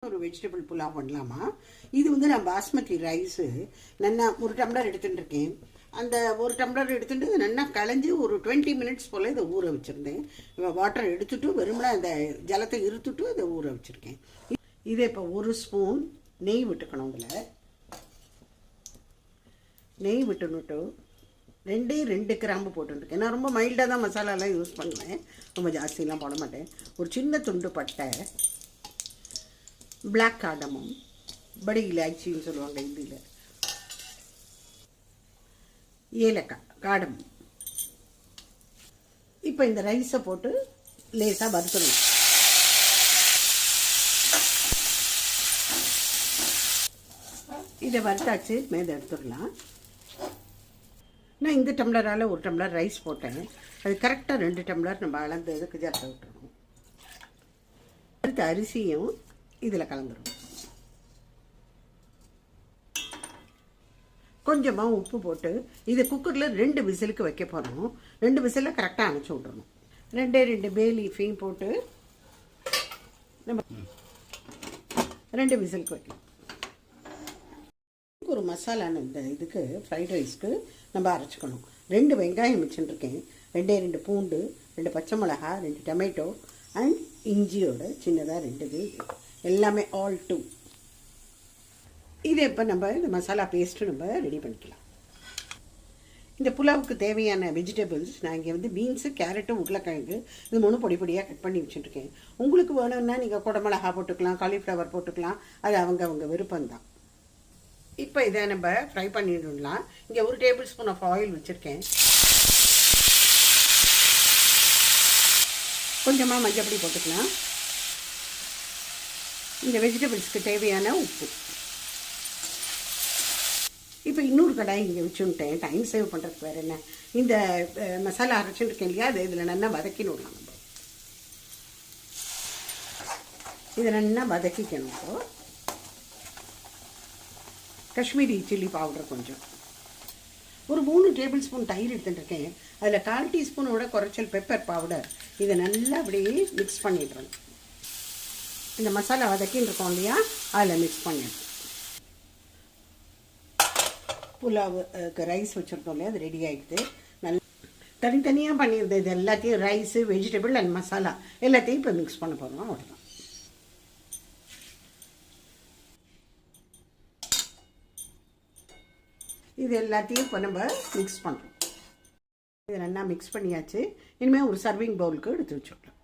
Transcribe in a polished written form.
ஒரு வெஜிடபிள் புலாவ் பண்ணலாமா? இது வந்து நான் பாஸ்மதி ரைஸு நல்லா ஒரு டம்ளர் எடுத்துகிட்டு இருக்கேன். அந்த ஒரு டம்ளர் எடுத்துகிட்டு நல்லா களைஞ்சி ஒரு 20 மினிட்ஸ் போல் இதை ஊற வச்சுருந்தேன். வாட்டர் எடுத்துட்டு வெறுமனே அந்த ஜலத்தை இருத்துட்டு இதை ஊற வச்சுருக்கேன். இதை இப்போ ஒரு ஸ்பூன் நெய் விட்டுக்கணும். இதில் நெய் விட்டுன்னுட்டு 2 கிராம்பு போட்டுருக்கேன். நான் ரொம்ப மைல்டாக தான் மசாலாலாம் யூஸ் பண்ணுவேன், ரொம்ப ஜாஸ்தியெலாம் போட மாட்டேன். ஒரு சின்ன துண்டு பட்டை, பிளாக் காடமும், படி இலாச்சின்னு சொல்லுவாங்க இதில், ஏலக்காய், காடமும். இப்போ இந்த ரைஸை போட்டு லேசாக வறுத்துடணும். இதை வறுத்தாச்சு, மேலே எடுத்துடலாம். நான் இந்த டம்ளரால் ஒரு டம்ளர் ரைஸ் போட்டேன். அது கரெக்டாக 2 டம்ளர் நம்ம அளந்து இதுக்கு ஜாஸ்தி விட்டுருணும். அடுத்த அரிசியும் இதில் கலந்துடும். கொஞ்சமாக உப்பு போட்டு இது குக்கரில் 2 விசிலுக்கு வைக்க போகிறோம். 2 விசிலில் கரெக்டாக அணைச்சி விட்றணும். 2 பே லீஃபையும் போட்டு நம்ம 2 விசிலுக்கு வைக்கணும். ஒரு மசாலான இந்த இதுக்கு ஃப்ரைட் ரைஸ்க்கு நம்ம அரைச்சிக்கணும். 2 வெங்காயம் வச்சுட்டுருக்கேன், 2 பூண்டு, 2 பச்சை மிளகா, 2 டொமேட்டோ அண்ட் இஞ்சியோட சின்னதாக 2 எல்லாமே ஆல் 2. இதை இப்போ நம்ம இந்த மசாலா பேஸ்ட்டு நம்ம ரெடி பண்ணிக்கலாம். இந்த புலாவுக்கு தேவையான வெஜிடபிள்ஸ் நான் இங்கே வந்து பீன்ஸு, கேரட்டு, உருளைக்கிழங்கு இது 3 பொடி பொடியாக கட் பண்ணி வச்சுட்டுருக்கேன். உங்களுக்கு வேணும்னா நீங்கள் குடமிளகா போட்டுக்கலாம், காலிஃப்ளவர் போட்டுக்கலாம், அது அவங்க விருப்பம்தான். இப்போ இதை நம்ம ஃப்ரை பண்ணிடலாம். இங்கே 1 டேபிள் ஸ்பூன் ஆஃப் ஆயில் வச்சுருக்கேன். கொஞ்சமாக மஞ்சப்பொடி போட்டுக்கலாம். இந்த வெஜிடபிள்ஸ்க்கு தேவையான உப்பு. இப்போ இன்னொரு கடாய் இங்கே வச்சுட்டேன், டைம் சேவ் பண்ணுறதுக்கு வேறு என்ன. இந்த மசாலா அரைச்சுருக்கேன் இல்லையா, அது இதில் நல்லா வதக்கிடலாம். நம்ம இதை நல்லா வதக்கிக்கணும். இப்போ காஷ்மீரி சில்லி பவுடர் கொஞ்சம், ஒரு 3 டேபிள் ஸ்பூன் தயிர் எடுத்துட்டுருக்கேன். அதில் 1/4 டீஸ்பூனோட குறைச்சல் பெப்பர் பவுடர். இதை நல்லா அப்படியே மிக்ஸ் பண்ணிடுறேன். இந்த மசாலா வதக்கின்னு இருக்கோம் இல்லையா, அதில் மிக்ஸ் பண்ணிடுறேன். புலாவுக்கு ரைஸ் வச்சுருக்கோம் இல்லையா, அது ரெடி ஆகிடுது. நல்லா தனித்தனியாக பண்ணிடுது. இது எல்லாத்தையும் ரைஸு, வெஜிடபிள் அண்ட் மசாலா எல்லாத்தையும் இப்போ மிக்ஸ் பண்ண போகிறோம். அவ்வளோதான். இது எல்லாத்தையும் இப்போ நம்ம மிக்ஸ் பண்ணுறோம். இது நல்லா மிக்ஸ் பண்ணியாச்சு. இனிமேல் ஒரு சர்விங் பவுலுக்கு எடுத்து வச்சுக்கலாம்.